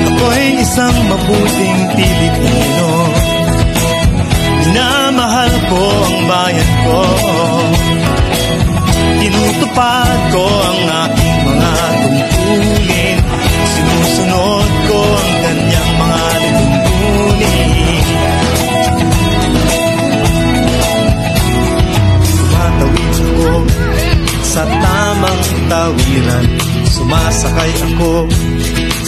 Ako'y isang mabuting Pilipino, minamahal ko ang bayan ko, tinutupad ko ang aking mga tungkulin, sinusunod ko ang kanyang mga tuntunin. Tumatawid ako sa tamang tawiran, sumasakay ako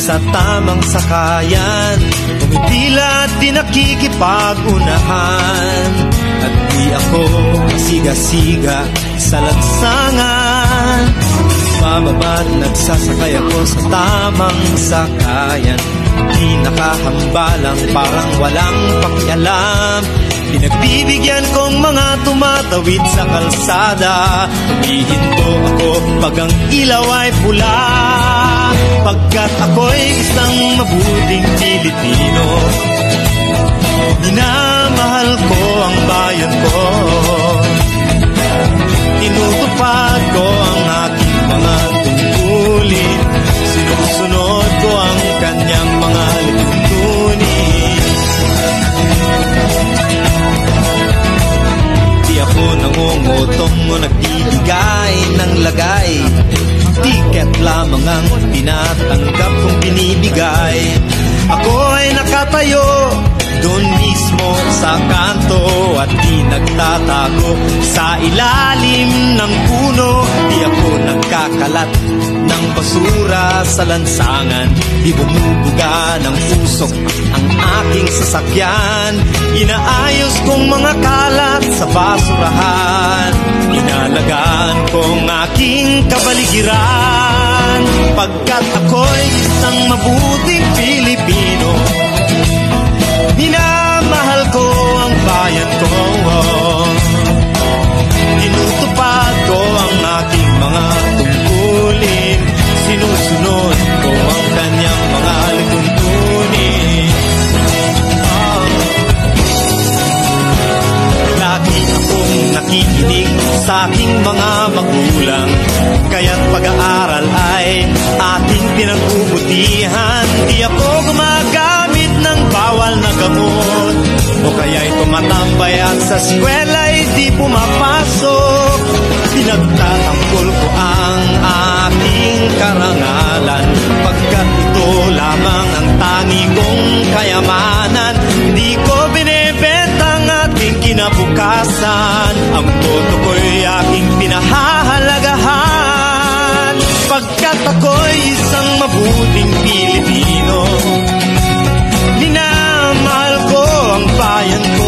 sa tamang sakayan, tumitila at di nakikipag-unahan, at di ako siga-siga sa lansangan. Bababa at nagsasakay ako sa tamang sakayan, di nakahambalang parang walang pakialam. Pinagbibigyan kong mga tumatawid sa kalsada, humihinto ako pag ang ilaw ay pula, pagkat ako'y isang mabuting Pilipino. Minamahal ko ang bayan ko, tinutupad ko ang aking mga tungkulin, sinusunod ko ang kanyang mga tuntunin. Di ako nangungutong o nagbibigay ng lagay, tiket lamang ang tinatanggap kong binibigay. Ako ay nakatayo doon mismo sa kanto at di nagtatago sa ilalim ng puno. Di ako nagkakalat ng basura sa lansangan, di bumubuga ng usok ang aking sasakyan. Inaayos kong mga kalat sa basurahan, inalagaan kong aking kabaligiran, pagkat ako'y isang mabuting Pilipino. Minamahal ko ang bayan ko, tinutupad ko ang aking mga tungkulin, sinusunod ko ang kanyang mga tuntunin. Lagi akong nakikinig sa aking mga magulang, kaya't pag-aaral ay ating pinagbubutihan. Di ako gumagamit ng bawal na gamot, o kaya'y tumatambay at sa eskwela'y di pumapasok. Pinagtatanggol ko ang aking karangalan, pagkat ito lamang ang tangi kong kayamanan. Di ko binibenta ang aking kinabukasan, ang boto ko'y aking pinahahalagahan, pagkat ako'y isang mabuting Pilipino. Minamahal ko ang bayan ko,